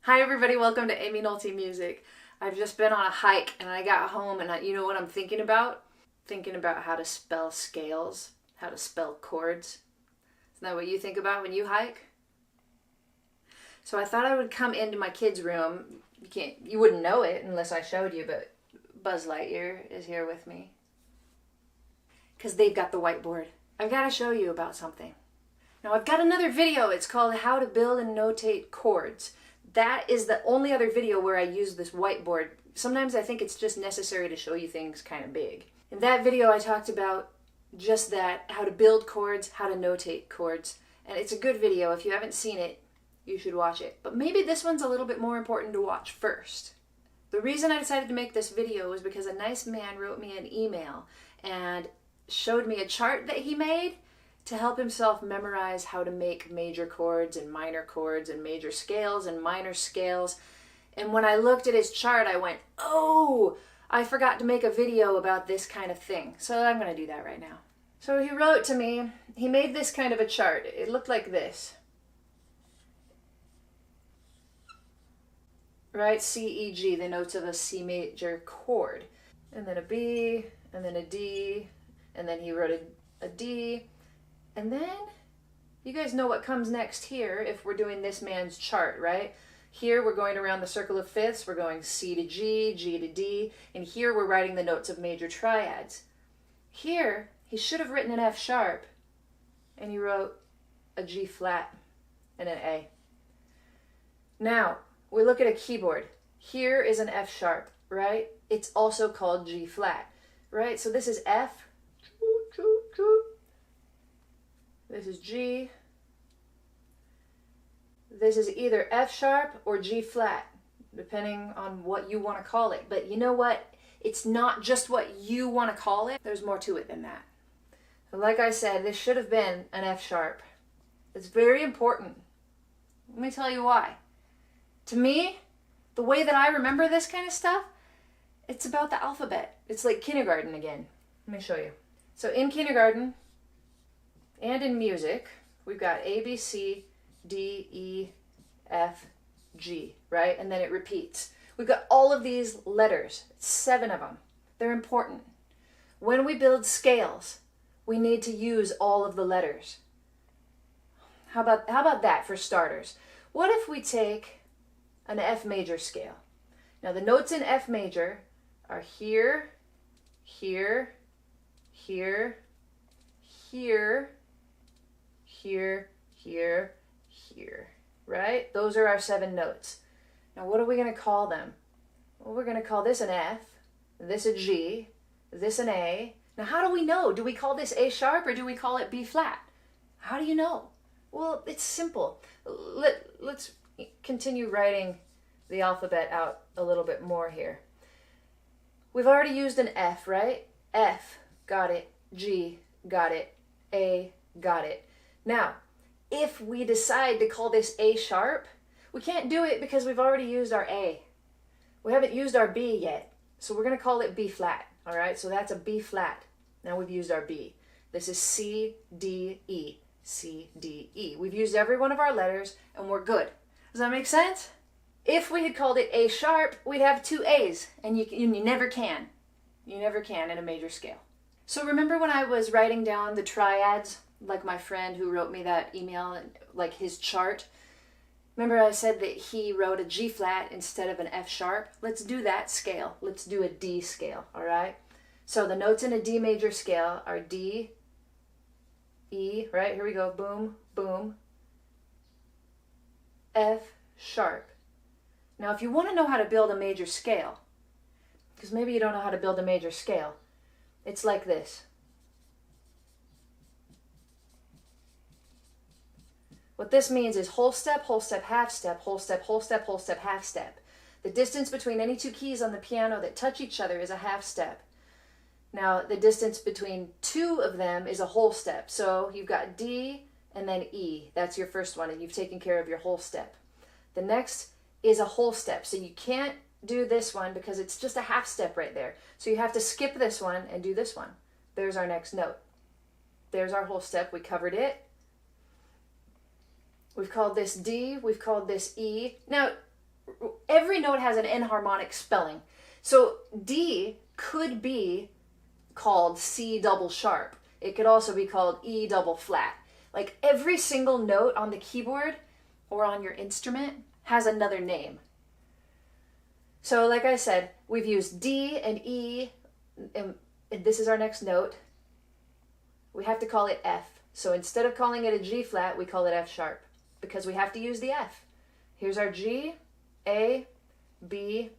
Hi everybody, welcome to Aimee Nolte Music. I've just been on a hike and I got home and you know what I'm thinking about? Thinking about how to spell scales, how to spell chords. Isn't that what you think about when you hike? So I thought I would come into my kids' room. You wouldn't know it unless I showed you, but Buzz Lightyear is here with me. Because they've got the whiteboard. I've got to show you about something. Now I've got another video, it's called How to Build and Notate Chords. That is the only other video where I use this whiteboard. Sometimes I think it's just necessary to show you things kind of big. In that video I talked about just that, how to build chords, how to notate chords. And it's a good video. If you haven't seen it, you should watch it. But maybe this one's a little bit more important to watch first. The reason I decided to make this video was because a nice man wrote me an email and showed me a chart that he made to help himself memorize how to make major chords and major scales and minor scales. And when I looked at his chart, I went, oh, I forgot to make a video about this kind of thing. So I'm going to do that right now. So he wrote to me, he made this kind of a chart. It looked like this. Right? C, E, G, the notes of a C major chord. And then a B, and then a D, and then he wrote a D. And then, you guys know what comes next here if we're doing this man's chart, right? Here we're going around the circle of fifths, we're going C to G, G to D, and here we're writing the notes of major triads. Here, he should have written an F sharp, and he wrote a G flat and an A. Now, we look at a keyboard. Here is an F sharp, right? It's also called G flat, right? So this is F. This is G. This is either F sharp or G flat, depending on what you want to call it. But you know what? It's not just what you want to call it. There's more to it than that. So like I said, this should have been an F sharp. It's very important. Let me tell you why. To me, the way that I remember this kind of stuff, it's about the alphabet. It's like kindergarten again. Let me show you. So in kindergarten, and in music, we've got A, B, C, D, E, F, G, right? And then it repeats. We've got all of these letters, 7 of them. They're important. When we build scales, we need to use all of the letters. How about that for starters? What if we take an F major scale? Now the notes in F major are here, here, here, here, here, here, here, right? Those are our 7 notes. Now what are we going to call them? Well, we're going to call this an F, this a G, this an A. Now how do we know? Do we call this A sharp or do we call it B flat? How do you know? Well, it's simple. Let's continue writing the alphabet out a little bit more here. We've already used an F, right? F, got it. G, got it. A, got it. Now, if we decide to call this A sharp, we can't do it because we've already used our A. We haven't used our B yet, so we're going to call it B flat, all right? So that's a B flat. Now we've used our B. This is C, D, E, C, D, E. We've used every one of our letters, and we're good. Does that make sense? If we had called it A sharp, we'd have 2 A's, and you never can. You never can in a major scale. So remember when I was writing down the triads, like my friend who wrote me that email, like his chart? Remember I said that he wrote a G flat instead of an F sharp? Let's do that scale. Let's do a D scale, all right? So the notes in a D major scale are D, E, right? Here we go, boom, boom, F sharp. Now if you want to know how to build a major scale, because maybe you don't know how to build a major scale, it's like this. What this means is whole step, half step, whole step, whole step, whole step, half step. The distance between any 2 keys on the piano that touch each other is a half step. Now, the distance between 2 of them is a whole step. So you've got D and then E. That's your first one, and you've taken care of your whole step. The next is a whole step. So you can't do this one because it's just a half step right there. So you have to skip this one and do this one. There's our next note. There's our whole step. We covered it. We've called this D, we've called this E. Now, every note has an enharmonic spelling. So D could be called C double sharp. It could also be called E double flat. Like every single note on the keyboard or on your instrument has another name. So like I said, we've used D and E, and this is our next note. We have to call it F. So instead of calling it a G flat, we call it F sharp because we have to use the F. Here's our G, A, B.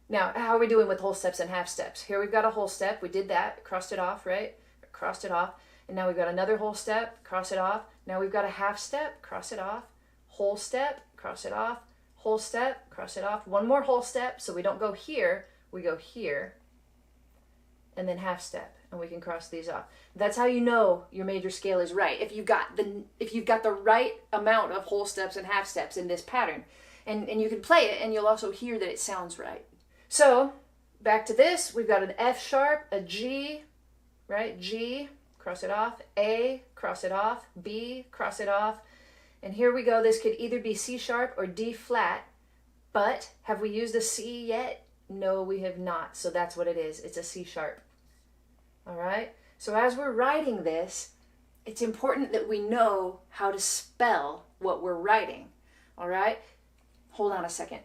Now, how are we doing with whole steps and half steps? Here we've got a whole step. We did that, crossed it off, right? Crossed it off. And now we've got another whole step, cross it off. Now we've got a half step, cross it off. Whole step, cross it off. Whole step, cross it off. One more whole step, so we don't go here, we go here. And then half step, and we can cross these off. That's how you know your major scale is right. If you've got the right amount of whole steps and half steps in this pattern. And you can play it, and you'll also hear that it sounds right. So, back to this, we've got an F sharp, a G, right? G, cross it off, A, cross it off, B, cross it off. And here we go, this could either be C sharp or D flat, but have we used a C yet? No, we have not, so that's what it is, it's a C sharp. All right, so as we're writing this, it's important that we know how to spell what we're writing, all right? Hold on a second.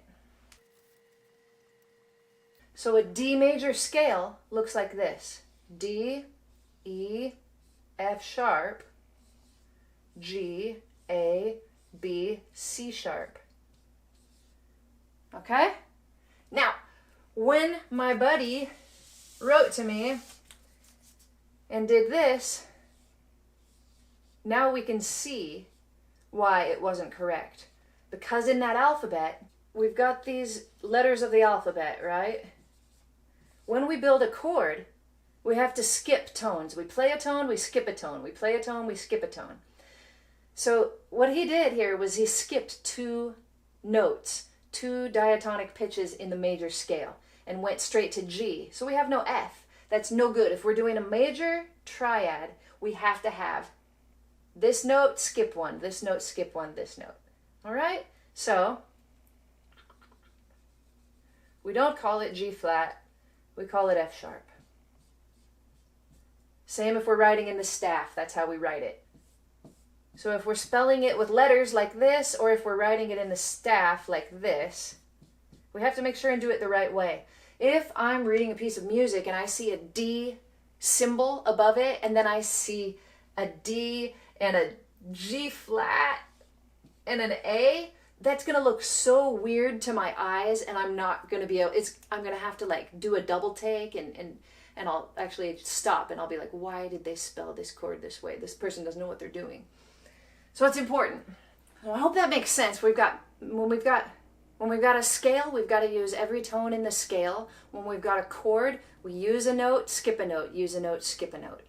So a D major scale looks like this. D, E, F sharp, G, A, B, C sharp. Okay? Now, when my buddy wrote to me and did this, now we can see why it wasn't correct. Because in that alphabet, we've got these letters of the alphabet, right? When we build a chord, we have to skip tones. We play a tone, we skip a tone. We play a tone, we skip a tone. So what he did here was he skipped 2 notes, 2 diatonic pitches in the major scale, and went straight to G. So we have no F. That's no good. If we're doing a major triad, we have to have this note, skip one, this note, skip one, this note. All right? So we don't call it G flat, we call it F sharp. Same if we're writing in the staff, that's how we write it. So if we're spelling it with letters like this, or if we're writing it in the staff like this, we have to make sure and do it the right way. If I'm reading a piece of music and I see a D symbol above it, and then I see a D and a G flat and an A, that's gonna look so weird to my eyes, and I'm not gonna be able, I'm gonna have to like do a double take and I'll actually stop and I'll be like, why did they spell this chord this way? This person doesn't know what they're doing. So it's important. So I hope that makes sense. When we've got a scale, we've got to use every tone in the scale. When we've got a chord, we use a note, skip a note, use a note, skip a note.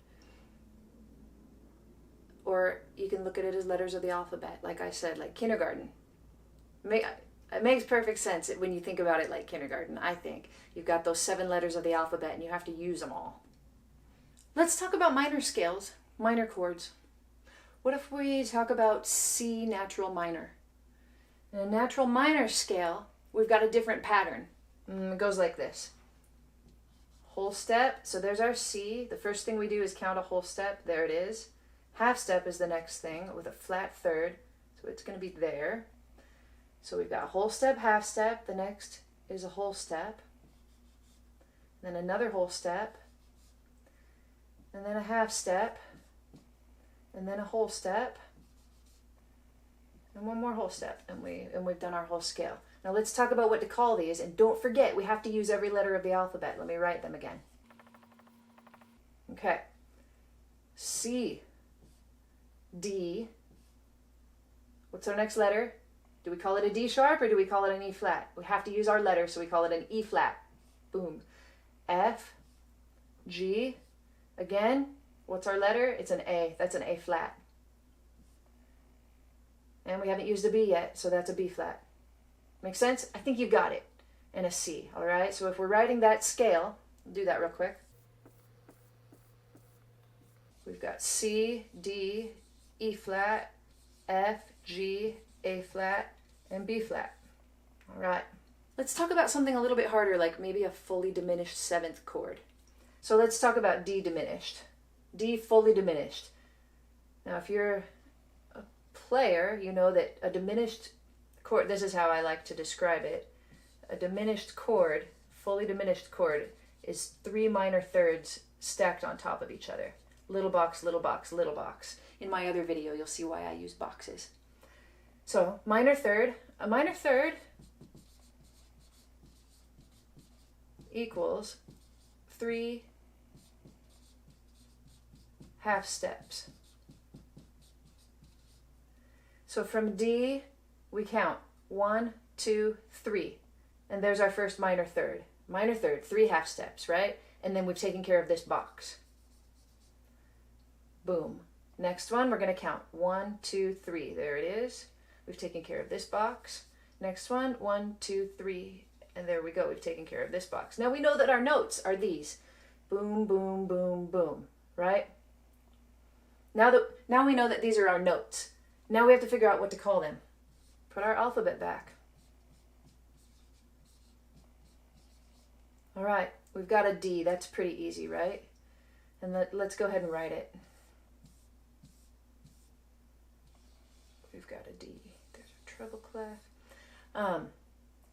Or you can look at it as letters of the alphabet, like I said, like kindergarten. It makes perfect sense when you think about it like kindergarten, I think. You've got those 7 letters of the alphabet and you have to use them all. Let's talk about minor scales, minor chords. What if we talk about C natural minor? In a natural minor scale, we've got a different pattern. It goes like this. Whole step, so there's our C. The first thing we do is count a whole step. There it is. Half step is the next thing with a flat third. So it's going to be there. So we've got a whole step, half step. The next is a whole step. Then another whole step. And then a half step. And then a whole step. And one more whole step. And we've done our whole scale. Now let's talk about what to call these. And don't forget, we have to use every letter of the alphabet. Let me write them again. Okay. C. D. What's our next letter? Do we call it a D sharp or do we call it an E flat? We have to use our letter, so we call it an E flat. Boom. F. G. Again, what's our letter? It's an A. That's an A flat. And we haven't used a B yet, so that's a B flat. Make sense? I think you got it. And a C, all right? So if we're writing that scale, we'll do that real quick. We've got C, D, E flat, F, G, A flat, and B flat. All right. Let's talk about something a little bit harder, like maybe a fully diminished 7th chord. So let's talk about D diminished. D fully diminished. Now, if you're a player, you know that a diminished chord, this is how I like to describe it. A diminished chord, fully diminished chord, is 3 minor thirds stacked on top of each other. Little box, little box, little box. In my other video, you'll see why I use boxes. So, minor third, a minor third equals 3 half steps. So from D, we count 1, 2, 3. And there's our first minor third. Minor third, 3 half steps, right? And then we've taken care of this box. Boom. Next one, we're going to count 1, 2, 3. There it is. We've taken care of this box. Next one, 1, 2, 3. And there we go. We've taken care of this box. Now we know that our notes are these. Boom, boom, boom, boom. Right? Now we know that these are our notes. Now we have to figure out what to call them. Put our alphabet back. All right. We've got a D. That's pretty easy, right? And let's go ahead and write it. We've got a D. There's a treble clef.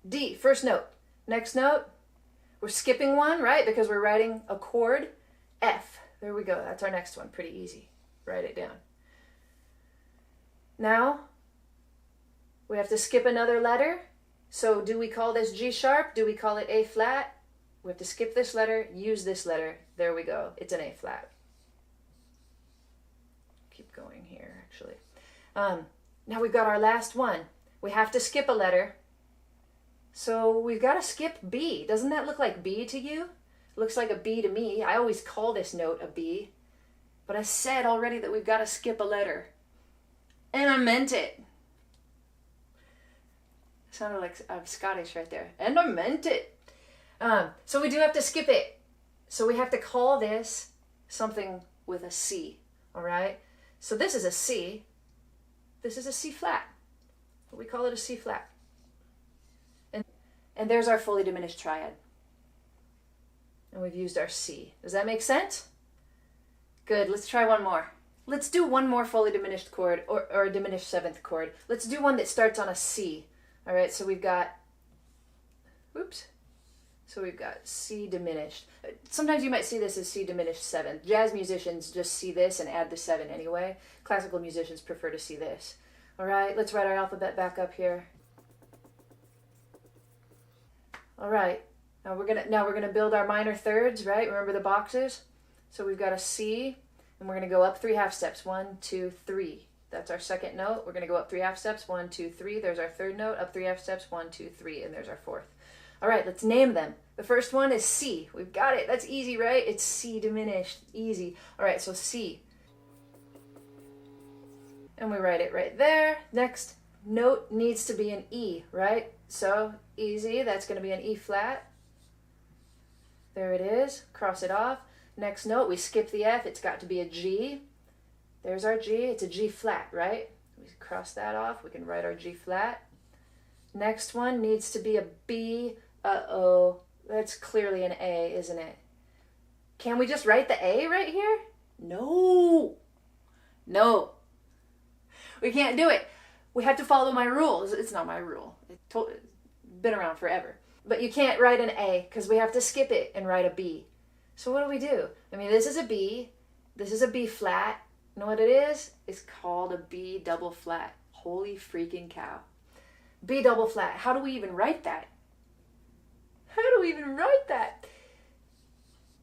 D, first note. Next note, we're skipping one, right? Because we're writing a chord. F. There we go. That's our next one. Pretty easy. Write it down. Now, we have to skip another letter. So do we call this G sharp? Do we call it A flat? We have to skip this letter, use this letter. There we go. It's an A flat. Keep going here, actually. Now we've got our last one. We have to skip a letter. So we've got to skip B. Doesn't that look like B to you? It looks like a B to me. I always call this note a B. But I said already that we've got to skip a letter. And I meant it. Sounded like I'm Scottish right there. And I meant it. So we do have to skip it. So we have to call this something with a C. All right? So this is a C. This is a C flat. We call it a C flat. And there's our fully diminished triad. And we've used our C. Does that make sense? Good. Let's try one more. Let's do one more fully diminished chord or a diminished 7th chord. Let's do one that starts on a C. All right, so we've got, oops. So we've got C diminished. Sometimes you might see this as C diminished 7th. Jazz musicians just see this and add the 7 anyway. Classical musicians prefer to see this. All right, let's write our alphabet back up here. All right, now we're gonna build our minor thirds, right? Remember the boxes? So we've got a C, and we're gonna go up 3 half steps. 1, 2, 3. That's our second note. We're gonna go up 3 half steps. 1, 2, 3. There's our third note. Up 3 half steps. 1, 2, 3, and there's our fourth. All right, let's name them. The first one is C. We've got it. That's easy, right? It's C diminished. Easy. All right, so C. And we write it right there. Next note needs to be an E, right? So easy. That's going to be an E flat. There it is. Cross it off. Next note, we skip the F. It's got to be a G. There's our G. It's a G flat, right? We cross that off. We can write our G flat. Next one needs to be a B. Uh-oh. That's clearly an A, isn't it? Can we just write the A right here? No. No. We can't do it. We have to follow my rules. It's not my rule. It's been around forever. But you can't write an A because we have to skip it and write a B. So what do? I mean, this is a B. This is a B flat. You know what it is? It's called a B double flat. Holy freaking cow. B double flat. How do we even write that? How do we even write that?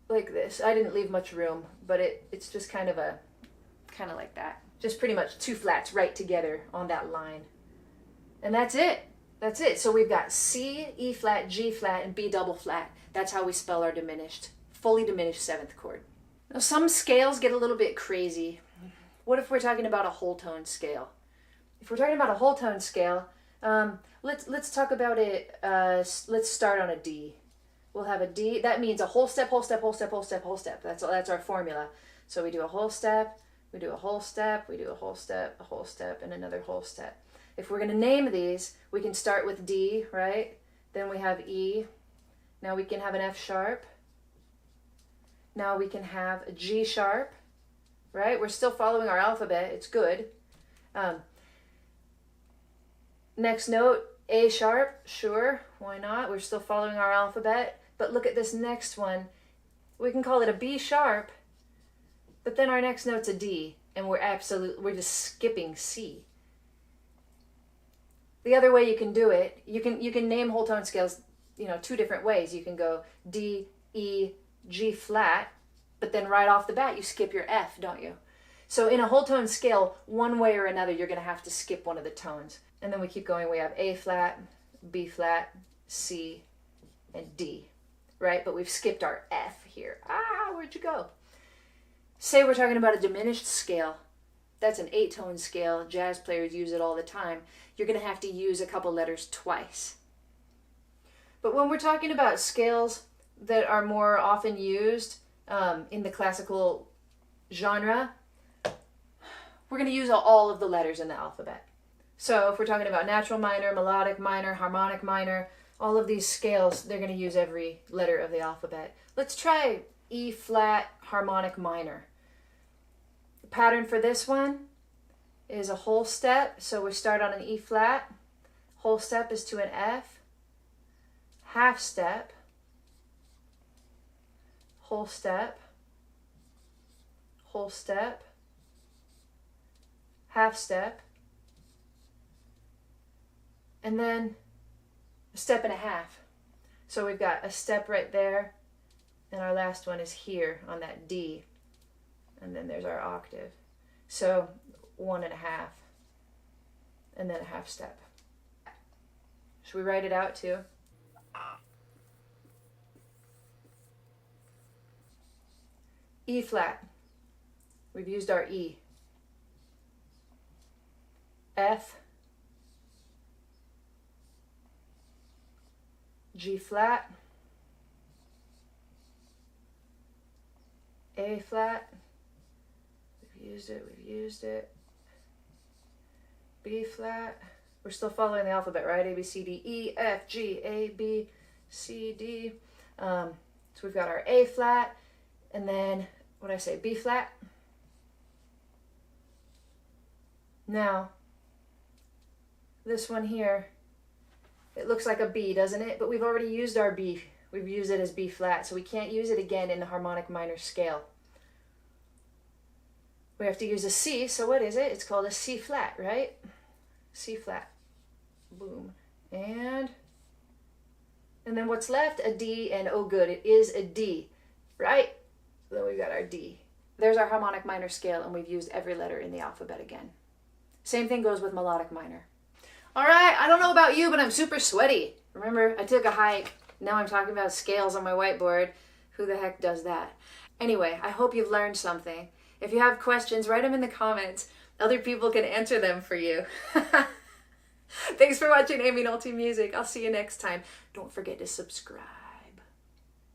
Like this. I didn't leave much room, but it's just kind of like that. Just pretty much 2 flats right together on that line. And that's it. That's it. So we've got C, E flat, G flat, and B double flat. That's how we spell our diminished, fully diminished 7th chord. Now some scales get a little bit crazy. What if we're talking about a whole tone scale? If we're talking about a whole tone scale, let's talk about it. Let's start on a D. We'll have a D. That means a whole step, whole step, whole step, whole step, whole step. That's our formula. So we do a whole step, we do a whole step, we do a whole step, and another whole step. if we're going to name these, we can start with D, right? Then we have E. Now we can have an F sharp. Now we can have a G sharp, right? We're still following our alphabet. It's good. Next note, A sharp. Sure, why not? We're still following our alphabet. But look at this next one. We can call it a B sharp, but then our next note's a D, and we're just skipping C. The other way you can do it, you can name whole tone scales, two different ways. You can go D, E, G flat, but then right off the bat you skip your F, don't you? So in a whole tone scale, one way or another, you're going to have to skip one of the tones. And then we keep going. We have A flat, B flat, C, and D, right? But we've skipped our F here. Where'd you go? Say we're talking about a diminished scale. That's an 8-tone scale. Jazz players use it all the time. You're going to have to use a couple letters twice. But when we're talking about scales that are more often used in the classical genre, we're going to use all of the letters in the alphabet. So if we're talking about natural minor, melodic minor, harmonic minor, all of these scales, they're going to use every letter of the alphabet. Let's try E flat harmonic minor. The pattern for this one is a whole step. So we start on an E flat. Whole step is to an F. Half step. Whole step. Whole step. Half step. And then a step and a half. So we've got a step right there, and our last one is here on that D. And then there's our octave. So 1 1/2, and then a half step. Should we write it out too? E flat. We've used our E. F. G flat. A flat. We've used it. B flat. We're still following the alphabet, right? A, B, C, D, E, F, G, A, B, C, D. So we've got our A flat, and then, what did I say, B flat? Now, this one here, it looks like a B, doesn't it? But we've already used our B. We've used it as B flat, so we can't use it again in the harmonic minor scale. We have to use a C, so what is it? It's called a C flat, right? C flat. Boom. And then what's left? A D, and oh good, it is a D, right? Then we've got our D. There's our harmonic minor scale, and we've used every letter in the alphabet again. Same thing goes with melodic minor. All right, I don't know about you, but I'm super sweaty. Remember, I took a hike. Now I'm talking about scales on my whiteboard. Who the heck does that? Anyway, I hope you've learned something. If you have questions, write them in the comments. Other people can answer them for you. Thanks for watching Aimee Nolte Music. I'll see you next time. Don't forget to subscribe.